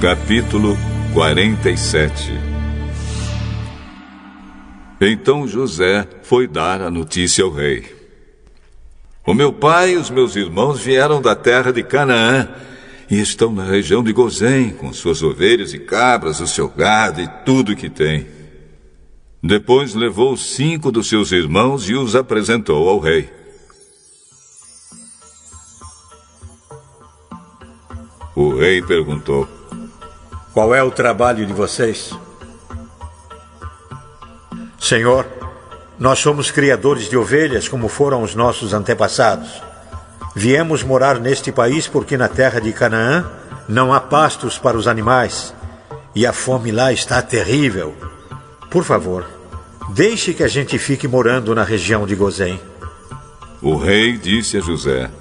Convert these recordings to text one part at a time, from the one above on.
Capítulo 47. Então José foi dar a notícia ao rei. O meu pai e os meus irmãos vieram da terra de Canaã e estão na região de Gozém, com suas ovelhas e cabras, o seu gado e tudo que tem. Depois levou 5 dos seus irmãos e os apresentou ao rei. O rei perguntou: qual é o trabalho de vocês? Senhor, nós somos criadores de ovelhas, como foram os nossos antepassados. Viemos morar neste país porque na terra de Canaã não há pastos para os animais e a fome lá está terrível. Por favor, deixe que a gente fique morando na região de Gozém. O rei disse a José: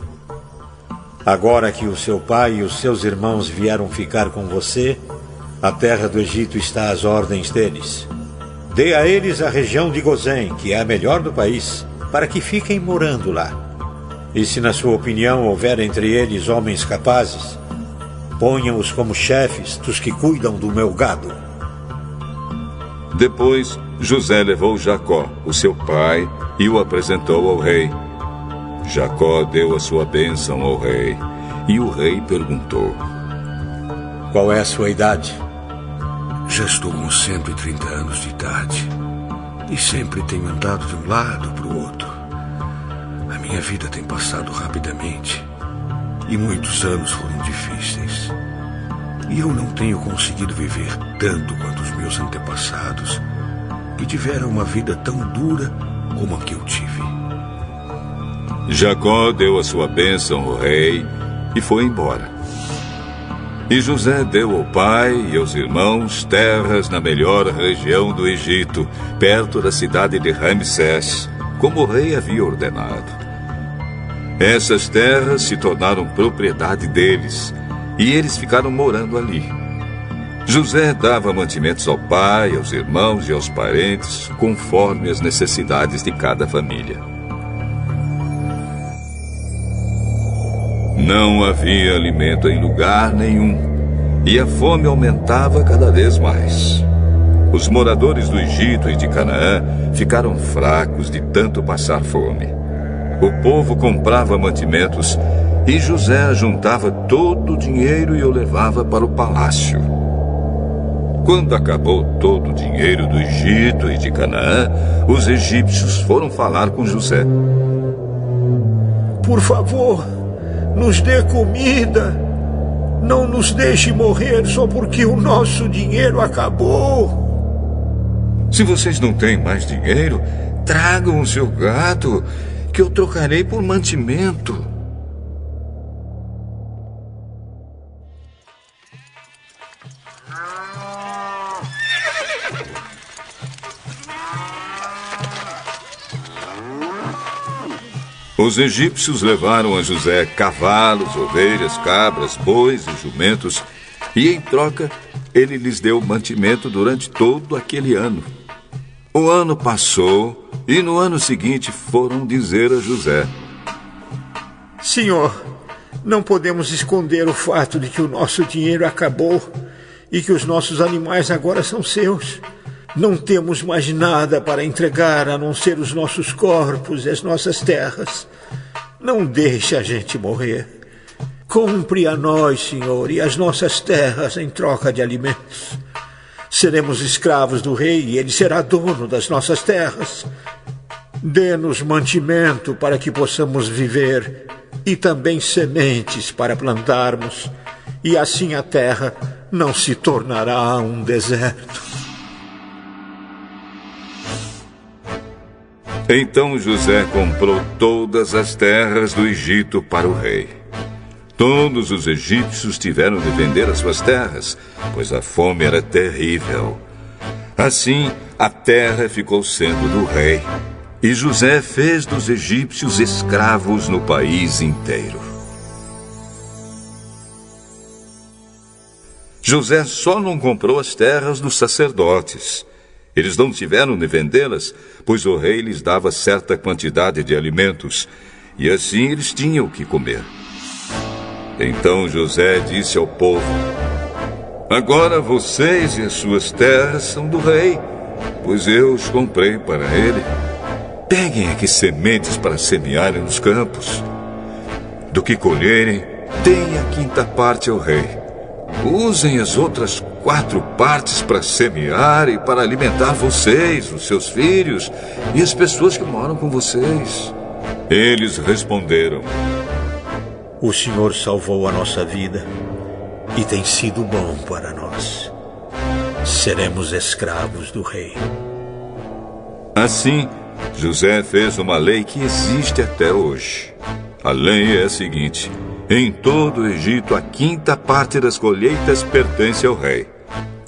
agora que o seu pai e os seus irmãos vieram ficar com você, a terra do Egito está às ordens deles. Dê a eles a região de Gozém, que é a melhor do país, para que fiquem morando lá. E se na sua opinião houver entre eles homens capazes, ponham-os como chefes dos que cuidam do meu gado. Depois José levou Jacó, o seu pai, e o apresentou ao rei. Jacó deu a sua bênção ao rei, e o rei perguntou: qual é a sua idade? Já estou com 130 anos de idade e sempre tenho andado de um lado para o outro. A minha vida tem passado rapidamente e muitos anos foram difíceis. E eu não tenho conseguido viver tanto quanto os meus antepassados, que tiveram uma vida tão dura como a que eu tive. Jacó deu a sua bênção ao rei e foi embora. E José deu ao pai e aos irmãos terras na melhor região do Egito, perto da cidade de Ramsés, como o rei havia ordenado. Essas terras se tornaram propriedade deles, e eles ficaram morando ali. José dava mantimentos ao pai, aos irmãos e aos parentes, conforme as necessidades de cada família. Não havia alimento em lugar nenhum, e a fome aumentava cada vez mais. Os moradores do Egito e de Canaã ficaram fracos de tanto passar fome. O povo comprava mantimentos e José juntava todo o dinheiro e o levava para o palácio. Quando acabou todo o dinheiro do Egito e de Canaã, os egípcios foram falar com José. Por favor, nos dê comida. Não nos deixe morrer só porque o nosso dinheiro acabou. Se vocês não têm mais dinheiro, tragam o seu gado, que eu trocarei por mantimento. Os egípcios levaram a José cavalos, ovelhas, cabras, bois e jumentos, e em troca ele lhes deu mantimento durante todo aquele ano. O ano passou e no ano seguinte foram dizer a José: Senhor, não podemos esconder o fato de que o nosso dinheiro acabou e que os nossos animais agora são seus. Não temos mais nada para entregar a não ser os nossos corpos e as nossas terras. Não deixe a gente morrer. Compre a nós, Senhor, e as nossas terras em troca de alimentos. Seremos escravos do rei e ele será dono das nossas terras. Dê-nos mantimento para que possamos viver e também sementes para plantarmos, e assim a terra não se tornará um deserto. Então José comprou todas as terras do Egito para o rei. Todos os egípcios tiveram de vender as suas terras, pois a fome era terrível. Assim, a terra ficou sendo do rei, e José fez dos egípcios escravos no país inteiro. José só não comprou as terras dos sacerdotes. Eles não tiveram de vendê-las, pois o rei lhes dava certa quantidade de alimentos, e assim eles tinham o que comer. Então José disse ao povo: Agora vocês e as suas terras são do rei, pois eu os comprei para ele. Peguem aqui sementes para semearem nos campos. Do que colherem, deem a 5ª parte ao rei. Usem as outras 4 partes para semear e para alimentar vocês, os seus filhos e as pessoas que moram com vocês. Eles responderam: O Senhor salvou a nossa vida e tem sido bom para nós. Seremos escravos do rei. Assim, José fez uma lei que existe até hoje. A lei é a seguinte: em todo o Egito, a 5ª parte das colheitas pertence ao rei.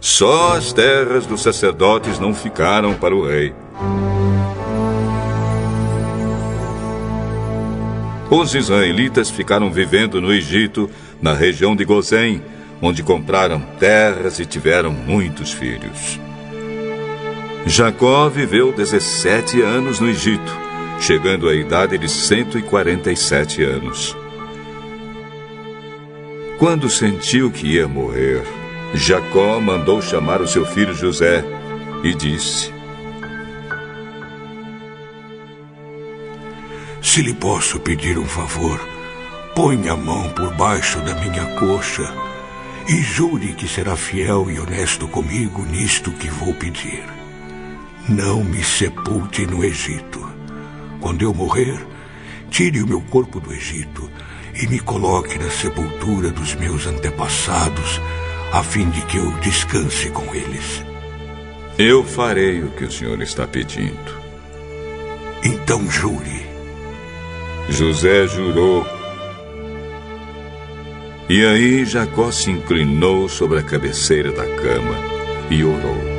Só as terras dos sacerdotes não ficaram para o rei. Os israelitas ficaram vivendo no Egito, na região de Gozém, onde compraram terras e tiveram muitos filhos. Jacó viveu 17 anos no Egito, chegando à idade de 147 anos. Quando sentiu que ia morrer, Jacó mandou chamar o seu filho José e disse: Se lhe posso pedir um favor, ponha a mão por baixo da minha coxa e jure que será fiel e honesto comigo nisto que vou pedir. Não me sepulte no Egito. Quando eu morrer, tire o meu corpo do Egito e me coloque na sepultura dos meus antepassados, a fim de que eu descanse com eles. Eu farei o que o senhor está pedindo. Então jure. José jurou. E aí Jacó se inclinou sobre a cabeceira da cama e orou: